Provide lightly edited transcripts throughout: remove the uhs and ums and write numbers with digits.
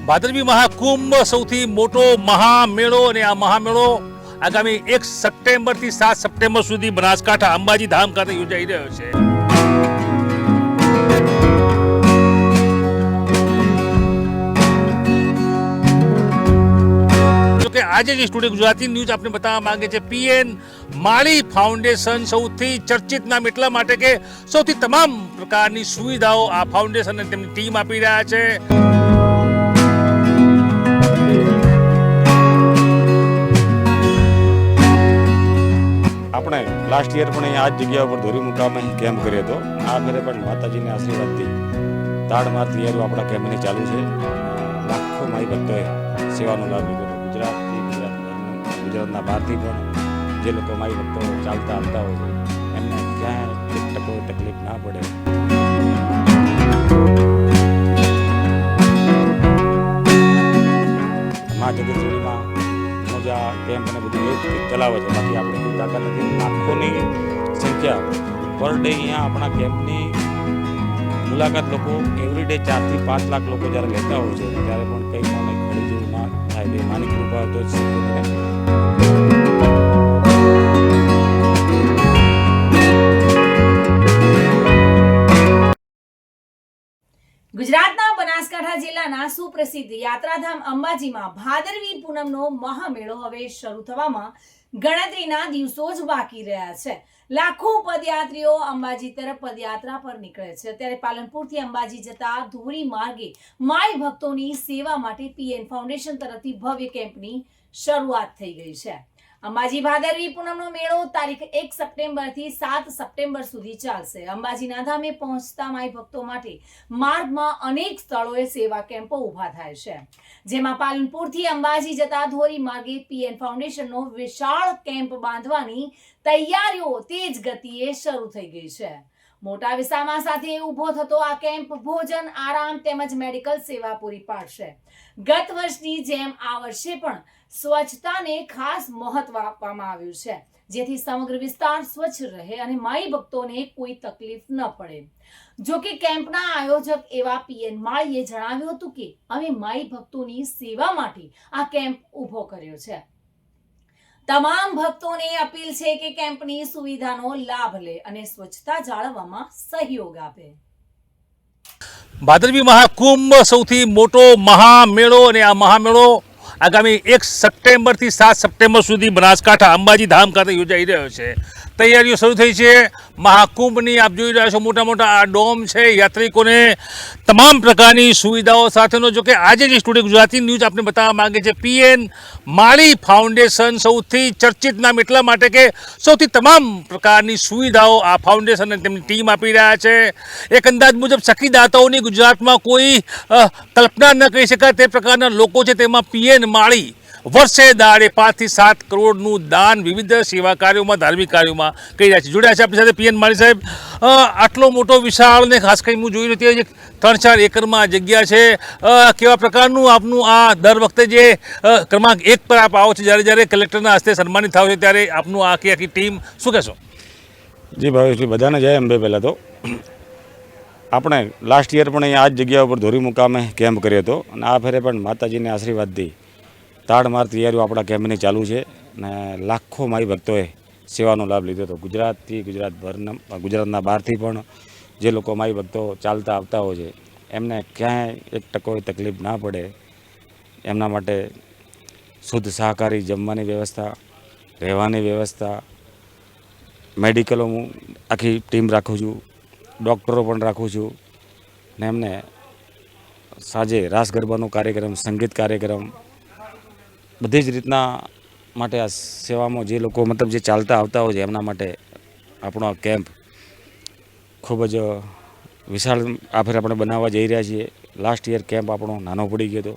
ભાદરવી મહાકુંભ સૌથી મોટો મહામેળો અને આ મહામેળો આગામી 1 સપ્ટેમ્બરથી 7 સપ્ટેમ્બર સુધી બનાસકાંઠા અંબાજી ધામ ખાતે યોજાઈ રહ્યો છે। જોકે આજે જે સ્ટુડિયો ગુજરાતી ન્યૂઝ આપને બતાવવા માંગે છે પીએન માળી ફાઉન્ડેશન સૌથી ચર્ચિત નામ એટલા માટે કે સૌથી તમામ પ્રકારની સુવિધાઓ આ ફાઉન્ડેશન અને તેમની ટીમ આપી રહ્યા છે। આપણે લાસ્ટ યર પણ અહીંયા આ જ જગ્યા ઉપર ધોરી મુકામે કેમ્પ કર્યો હતો। આ ફેરે પણ માતાજીના આશીર્વાદથી તાડમાર તૈયારીઓ આપણા કેમ્પની ચાલુ છે। લાખો માઈ ભક્તોએ સેવાનો લાભ લીધો હતો। ગુજરાતના બહારથી પણ જે લોકો માઈ ભક્તો ચાલતા આવતા હોય છે એમને ક્યાંય એક ટકો તકલીફ ના પડે। મા જગતજનીમાં આ કેમ્પ અને બધું વ્યવસ્થિત ચલાવે છે। બાકી આપણે કોઈ તાકાત નથી। લાખોની સંખ્યા પર ડે અહીંયા આપણા કેમ્પની મુલાકાત લોકો એવરીડે 4 થી 5 લાખ લોકો જ્યારે લેતા હોય છે ત્યારે પણ કંઈ પણ ઘડી જેવું ના થાય તે માની કૃપા તો જ ગુજરાતના બનાસકાંઠા જિલ્લાના સુપ્રસિદ્ધ યાત્રાધામ અંબાજીમાં ભાદરવી પૂનમનો મહામેળો હવે શરૂ થવામાં ગણતરીના દિવસો જ બાકી રહ્યા છે। લાખો પદયાત્રીઓ અંબાજી તરફ પદયાત્રા પર નીકળે છે ત્યારે પાલનપુરથી અંબાજી જતા ધોરી માર્ગે માઈ ભક્તોની સેવા માટે પીએન ફાઉન્ડેશન તરફથી ભવ્ય કેમ્પની શરૂઆત થઈ ગઈ છે। અંબાજી ભાદરવી પૂનમનો મેળો તારીખ 1 સપ્ટેમ્બરથી 7 સપ્ટેમ્બર સુધી ચાલશે। અંબાજીના ધામે પહોંચતા માઈ ભક્તો માટે માર્ગમાં અનેક સ્થળોએ સેવા કેમ્પો ઊભા થાય છે, જેમાં પાલનપુરથી અંબાજી જતા ધોરી માર્ગે પીએન ફાઉન્ડેશનનો વિશાળ કેમ્પ બાંધવાની તૈયારીઓ તેજ ગતિએ શરૂ થઈ ગઈ છે। મોટા વિસ્તારમાં સાથે ઊભો થતો આ કેમ્પ ભોજન, આરામ તેમજ મેડિકલ સેવા પૂરી પાડશે। ગત વર્ષની જેમ આ વર્ષે પણ સ્વચ્છતાને ખાસ મહત્વ આપવામાં આવ્યું છે, જેથી સમગ્ર વિસ્તાર સ્વચ્છ રહે અને માઈ ભક્તોને કોઈ તકલીફ ન પડે। જો કે કેમ્પના આયોજક એવા પીએન માળીએ જણાવ્યું હતું કે અમે માઈ ભક્તોની સેવા માટે આ કેમ્પ ઊભો કર્યો છે। તમામ ભક્તોને અપીલ છે કે કેમ્પની સુવિધાનો લાભ લે અને સ્વચ્છતા જાળવવામાં સહયોગ આપે। ભાદરવી મહાકુંભ સૌથી મોટો મહામેળો અને આ મહામેળો આગામી 1 સપ્ટેમ્બરથી 7 સપ્ટેમ્બર સુધી બનાસકાંઠા અંબાજી ધામ ખાતે યોજાઈ રહ્યો છે। તૈયારીઓ શરૂ થઈ છે મહાકુંભની। આપ જોઈ રહ્યા છો મોટા મોટા આ ડોમ છે, યાત્રિકોને તમામ પ્રકારની સુવિધાઓ સાથેનો। જો કે આજે જે સ્ટુડિયો ગુજરાતી ન્યૂઝ આપને બતાવવા માંગે છે પીએન માળી ફાઉન્ડેશન સૌથી ચર્ચિત નામ એટલા માટે કે સૌથી તમામ પ્રકારની સુવિધાઓ આ ફાઉન્ડેશન અને તેમની ટીમ આપી રહ્યા છે। એક અંદાજ મુજબ સખીદાતાઓની ગુજરાતમાં કોઈ કલ્પના ન કરી શકાય તે પ્રકારના લોકો છે, તેમાં પીએન માળી વર્ષે દાડે 5 થી 7 કરોડનું દાન વિવિધ સેવા કાર્યોમાં, ધાર્મિક કાર્યોમાં કરી રહ્યા છે। જોડ્યા છે આપણી સાથે પીએન માળી સાહેબ। આટલો મોટો વિશાળ ને ખાસ કરીને હું જોઈ રહ્યો છું 3-4 એકરમાં જગ્યા છે। કેવા પ્રકારનું આપનું આ દર વખતે જે ક્રમાંક 1 પર આપ આવો છો, જ્યારે કલેક્ટરના હસ્તે સન્માનિત થાવ છો ત્યારે આપનું આખી ટીમ શું કહેશો? જી ભાવેશભાઈ, બધાને જય અંબે। પહેલાં તો આપણે લાસ્ટ યર પણ અહીંયા આ જ જગ્યા ઉપર ધોરી મુકામે કેમ્પ કર્યો હતો અને આ ફેરે પણ માતાજીના આશીર્વાદથી તાડમાર તૈયારીઓ આપણા કેમ્પની ચાલુ છે અને લાખો માઈ ભક્તોએ સેવાનો લાભ લીધો હતો। ગુજરાતના બહારથી પણ જે લોકો માઈ ભક્તો ચાલતા આવતા હોય છે એમને ક્યાંય એક ટકો તકલીફ ના પડે એમના માટે શુદ્ધ શાકાહારી જમવાની વ્યવસ્થા, રહેવાની વ્યવસ્થા, મેડિકલો હું આખી ટીમ રાખું છું, ડૉક્ટરો પણ રાખું છું ને એમને સાંજે રાસ ગરબાનો કાર્યક્રમ, સંગીત કાર્યક્રમ બધી જ રીતના માટે આ સેવામાં જે લોકો મતલબ જે ચાલતા આવતા હોય છે એમના માટે આપણો આ કેમ્પ ખૂબ જ વિશાળ આ ફેર આપણે બનાવવા જઈ રહ્યા છીએ। લાસ્ટ યર કેમ્પ આપણો નાનો પડી ગયો હતો।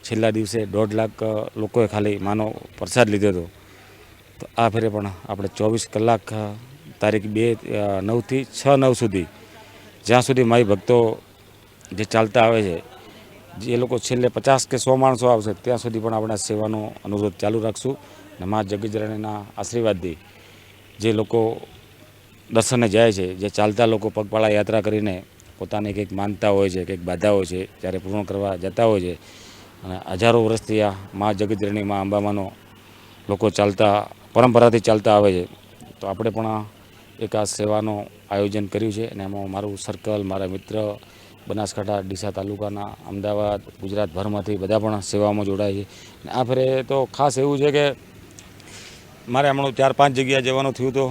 છેલ્લા દિવસે 1.5 લાખ લોકોએ ખાલી માનો પ્રસાદ લીધો હતો। તો આ ફેરે પણ આપણે 24 કલાક તારીખ 9 થી 6-9 સુધી જ્યાં સુધી માઈ ભક્તો જે ચાલતા આવે છે જે લોકો છેલ્લે 50 કે 100 માણસો આવશે ત્યાં સુધી પણ આપણે સેવાનો અનુરોધ ચાલુ રાખશું અને મા જગતજનનીના આશીર્વાદથી જે લોકો દર્શને જાય છે, જે ચાલતા લોકો પગપાળા યાત્રા કરીને પોતાની કંઈક માનતા હોય છે, કંઈક બાધા હોય છે, જ્યારે પૂર્ણ કરવા જતા હોય છે. અને હજારો વર્ષથી આ મા જગતજનની મા અંબામાનો લોકો ચાલતા પરંપરાથી ચાલતા આવે છે. તો આપણે પણ એક આ સેવાનું આયોજન કર્યું છે અને એમાં મારું સર્કલ, મારા મિત્ર બનાસકાંઠા, ડીસા તાલુકાના, અમદાવાદ, ગુજરાતભરમાંથી બધા પણ સેવામાં જોડાય છે. અને આ ફેરે તો ખાસ એવું છે કે મારે હમણાં 4-5 જગ્યા જવાનું થયું. તો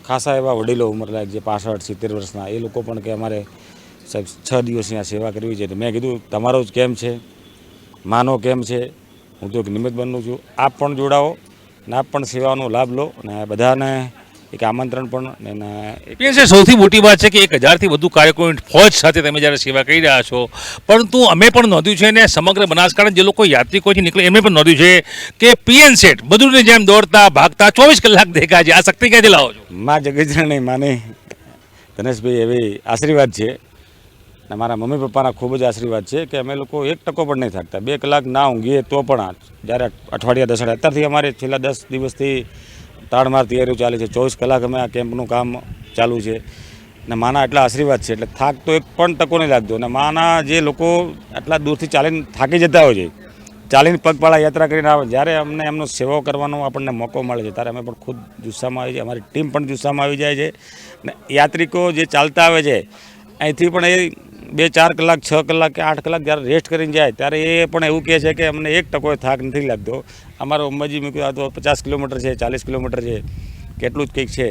ખાસા એવા વડીલો ઉંમરલાયક જે 65-70 વર્ષના એ લોકો પણ કે અમારે સાહેબ 6 દિવસની આ સેવા કરવી છે. તો મેં કીધું તમારો જ કેમ છે, માનો કેમ છે, હું તો એક નિમિત્ત બનું છું, આપ પણ જોડાઓ અને આપ પણ સેવાનો લાભ લો. અને બધાને એક આમંત્રણ પણ અને પીએન સાહેબ, સૌથી મોટી વાત છે કે 1000થી વધુ કાર્યકરો ફોજ સાથે તમે જ્યારે સેવા કરી રહ્યા છો, પરંતુ અમે પણ નોંધ્યું છે ને સમગ્ર બનાસકાંઠા જે લોકો યાત્રિકોથી નીકળે એમને પણ નોંધ્યું છે કે પીએન સેઠ બધુંની જેમ દોડતા ભાગતા 24 કલાક દેખાય છે. આ શક્તિ ક્યાંથી લાવો છો? મા જગતજનની માની ધનેશભાઈ એવી આશીર્વાદ છે અને મારા મમ્મી પપ્પાના ખૂબ જ આશીર્વાદ છે કે અમે લોકો 1 ટકો પણ નહીં થાકતા. 2 કલાક ના ઊંઘીએ તો પણ જ્યારે અઠવાડિયા દસડા અત્યારથી અમારે છેલ્લા 10 દિવસથી તાડમાર તૈયારીઓ ચાલે છે. 24 કલાક અમે આ કેમ્પનું કામ ચાલુ છે અને માના એટલા આશીર્વાદ છે એટલે થાક તો 1 પણ ટકો નહીં લાગતો. અને માના જે લોકો આટલા દૂરથી ચાલીને થાકી જતા હોય છે, ચાલીને પગપાળા યાત્રા કરીને આવે, જ્યારે અમને એમનો સેવા કરવાનો આપણને મોકો મળે છે ત્યારે અમે પણ ખુદ જુસ્સામાં આવી જાય, અમારી ટીમ પણ જુસ્સામાં આવી જાય છે. અને યાત્રિકો જે ચાલતા આવે છે અહીંથી પણ એ 2-4 કલાક, 6 કલાક કે 8 કલાક જ્યારે રેસ્ટ કરીને જાય ત્યારે એ પણ એવું કહે છે કે અમને 1 ટકો થાક નથી લાગતો. અમારો અંબાજી મૂક્યો તો 50 કિલોમીટર છે, 40 કિલોમીટર છે, કેટલું જ કંઈક છે,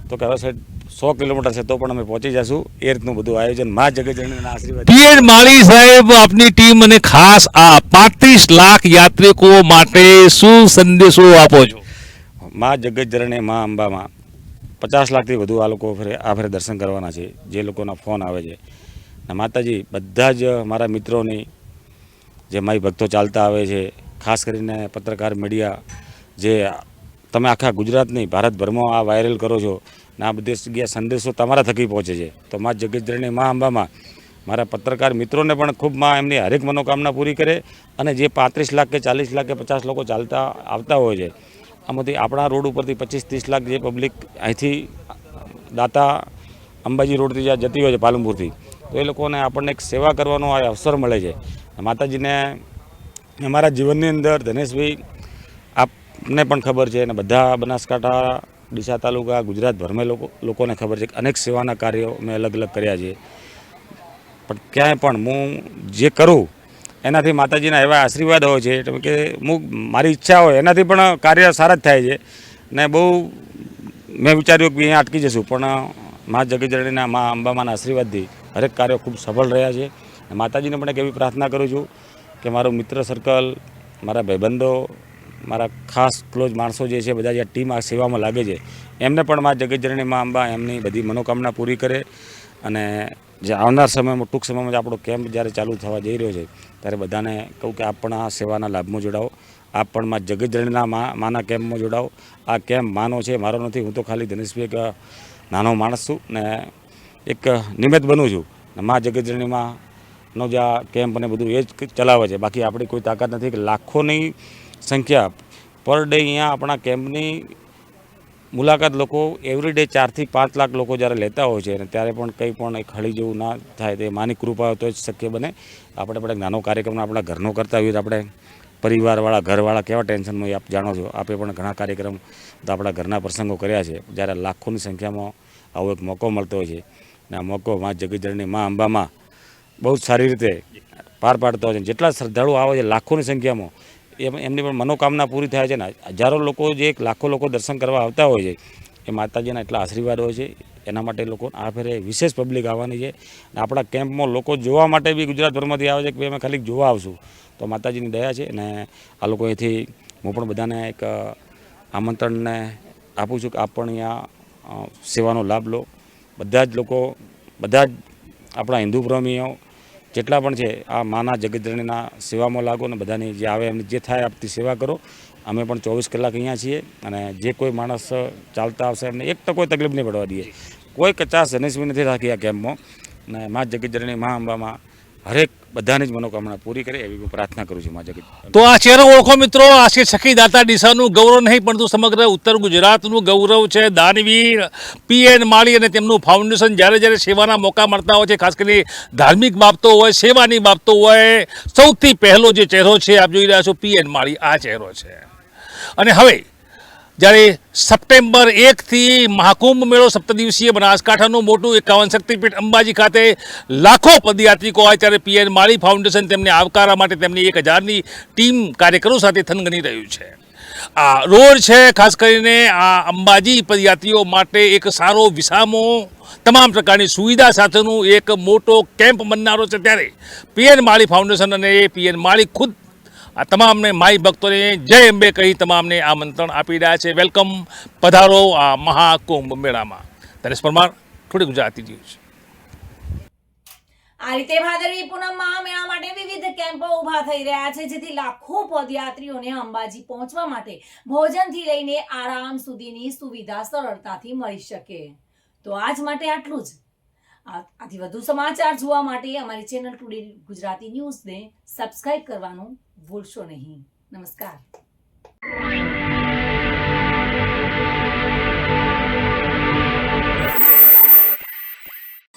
તો કે હવે સાહેબ 100 કિલોમીટર છે તો પણ અમે પહોંચી જશું. એ રીતનું બધું આયોજન મા જગતજનનીના આશીર્વાદ. પીએન માળી સાહેબ, આપની ટીમ અને ખાસ આ 35 લાખ યાત્રિકો માટે શું સંદેશો આપો છો? મા જગતજનની મા અંબામાં 50 લાખથી વધુ આ લોકો આ ફેરે દર્શન કરવાના છે. જે લોકોના ફોન આવે છે અને માતાજી બધા જ મારા મિત્રોની જે મારી ભક્તો ચાલતા આવે છે, ખાસ કરીને પત્રકાર મીડિયા જે તમે આખા ગુજરાતની ભારતભરમાં આ વાયરલ કરો છો ને આ બધી જગ્યાએ સંદેશો તમારા થકી પહોંચે છે. તો મા જગતજનની મા અંબામાં મારા પત્રકાર મિત્રોને પણ ખૂબ માં એમની હરેક મનોકામના પૂરી કરે. અને જે 35 લાખ કે 40 લાખ કે 50 લોકો ચાલતા આવતા હોય છે, આમાંથી આપણા રોડ ઉપરથી 25-30 લાખ જે પબ્લિક અહીંથી દાતા અંબાજી રોડથી જ્યાં જતી હોય છે પાલનપુરથી, તો એ લોકોને આપણને એક સેવા કરવાનો આ અવસર મળે છે. માતાજીને અમારા જીવનની અંદર ધનેશભાઈ આપને પણ ખબર છે અને બધા બનાસકાંઠા, ડીસા તાલુકા, ગુજરાતભરમાં લોકોને ખબર છે કે અનેક સેવાના કાર્યો મેં અલગ અલગ કર્યા છે. પણ ક્યાંય પણ હું જે કરું એનાથી માતાજીના એવા આશીર્વાદ હોય છે કે હું મારી ઈચ્છા હોય એનાથી પણ કાર્ય સારા જ થાય છે. ને બહુ મેં વિચાર્યું કે અહીંયા અટકી જશું, પણ મા જગતજનનીના મા અંબામાના આશીર્વાદથી હરેક કાર્યો ખૂબ સફળ રહ્યા છે. માતાજીને પણ એક એવી પ્રાર્થના કરું છું કે મારું મિત્ર સર્કલ, મારા ભાઈબંધો, મારા ખાસ ક્લોઝ માણસો જે છે, બધા જે ટીમ આ સેવામાં લાગે છે, એમને પણ મા જગતજનની મા અંબા એમની બધી મનોકામના પૂરી કરે. અને જે આવનાર સમયમાં, ટૂંક સમયમાં જ આપણો કેમ્પ જ્યારે ચાલુ થવા જઈ રહ્યો છે ત્યારે બધાને કહું કે આપ પણ આ સેવાના લાભમાં જોડાઓ. આપ પણ મા જગતજનનીના માના કેમ્પમાં જોડાઓ. આ કેમ્પ માનો છે, મારો નથી. હું તો ખાલી ધનેશભાઈ એક નાનો માણસ છું ને એક નિમિત્ત બનું છું. મા જગતજનનીમાંનો જે આ કેમ્પ અને બધું એ જ ચલાવે છે. બાકી આપણી કોઈ તાકાત નથી કે લાખોની સંખ્યા પર ડે અહીંયા આપણા કેમ્પની મુલાકાત લોકો એવરીડે 4 થી 5 લાખ લોકો જ્યારે લેતા હોય છે અને ત્યારે પણ કંઈ પણ એક હળી જેવું ના થાય. તે માની કૃપા તો જ શક્ય બને. આપણે પણ એક નાનો કાર્યક્રમ આપણા ઘરનો કરતા હોઈએ તો આપણે પરિવારવાળા, ઘરવાળા કેવા ટેન્શનમાં આપ જાણો છો. આપે પણ ઘણા કાર્યક્રમ તો આપણા ઘરના પ્રસંગો કર્યા છે. જ્યારે લાખોની સંખ્યામાં આવો એક મોકો મળતો હોય છે અને આ મોકો મા જગતજનની મા અંબામાં બહુ સારી રીતે પાર પાડતો હોય છે. જેટલા શ્રદ્ધાળુ આવે છે લાખોની સંખ્યામાં, એમની પણ મનોકામના પૂરી થાય છે ને હજારો લોકો જે લાખો લોકો દર્શન કરવા આવતા હોય છે એ માતાજીના એટલા આશીર્વાદ હોય છે. એના માટે લોકો આ ફેરે વિશેષ પબ્લિક આવવાની છે. અને આપણા કેમ્પમાં લોકો જોવા માટે બી ગુજરાતભરમાંથી આવે છે કે ભાઈ અમે ખાલી જોવા આવશું. તો માતાજીની દયા છે. અને આ લોકો અહીંથી હું પણ બધાને એક આમંત્રણને આપું છું કે આપ પણ અહીંયા સેવાનો લાભ લો. બધા જ લોકો, બધા જ આપણા હિન્દુ પ્રેમીઓ જેટલા પણ છે આ માના જગતજનનીના સેવામાં લાગો ને બધાની જે આવે એમની જે થાય આપતી સેવા કરો. અમે પણ 24 કલાક અહીંયા છીએ અને જે કોઈ માણસ ચાલતા આવશે એમને 1 ટકો તકલીફ નહીં પડવા દઈએ. કોઈ કચાશ ધનેશભાઈ નથી રાખી આ કેમ્પમાં. અને મા જગતજનની મા અંબામાં હરેક બધાની જ મનોકામના પૂરી કરે એવી હું પ્રાર્થના કરું છું મા જગત. તો આ ચહેરો ઓળખો મિત્રો, આ છે સખી દાતા ડીસાનું ગૌરવ નહીં પરંતુ સમગ્ર ઉત્તર ગુજરાતનું ગૌરવ છે. દાનવીર પીએન માળી અને તેમનું ફાઉન્ડેશન જ્યારે જ્યારે સેવાના મોકા મળતા હોય છે, ખાસ કરીને ધાર્મિક બાબતો હોય, સેવાની બાબતો હોય, સૌથી પહેલો જે ચહેરો છે આપ જોઈ રહ્યા છો પીએન માળી, આ ચહેરો છે. અને હવે જ્યારે સપ્ટેમ્બર 1થી મહાકુંભ મેળો 7 દિવસીય બનાસકાંઠાનું મોટું 51 શક્તિપીઠ અંબાજી ખાતે લાખો પદયાત્રિકો આવે ત્યારે પીએન માળી ફાઉન્ડેશન તેમને આવકારવા માટે તેમની 1000ની ટીમ કાર્યકરો સાથે થનગની રહ્યું છે. આ રોડ છે ખાસ કરીને આ અંબાજી પદયાત્રીઓ માટે એક સારો વિસામો, તમામ પ્રકારની સુવિધા સાથેનું એક મોટો કેમ્પ બનનારો છે. ત્યારે પીએન માળી ફાઉન્ડેશન અને પીએન માળી ખુદ આ તમામને માઈ ભક્તોને જય અંબે કહી તમામને આમંત્રણ આપી રહ્યા છે. વેલકમ, પધારો આ મહાકુંભ મેળામાં. તનેશ પરમાર, થોડી ગુજરાતી ન્યૂઝ. આ રીતે ભાદરવી પૂનમ મહામેળા માટે વિવિધ કેમ્પો ઊભા થઈ રહ્યા છે, જેથી લાખો પદયાત્રીઓને અંબાજી પહોંચવા માટે ભોજનથી લઈને આરામ સુધીની સુવિધા સરળતાથી મળી શકે. તો આજ માટે આટલું જ. આથી વધુ સમાચાર જોવા માટે અમારી ચેનલ ટુડે ગુજરાતી ન્યૂઝને સબસ્ક્રાઇબ કરવાનું ભૂલશો નહીં. નમસ્કાર.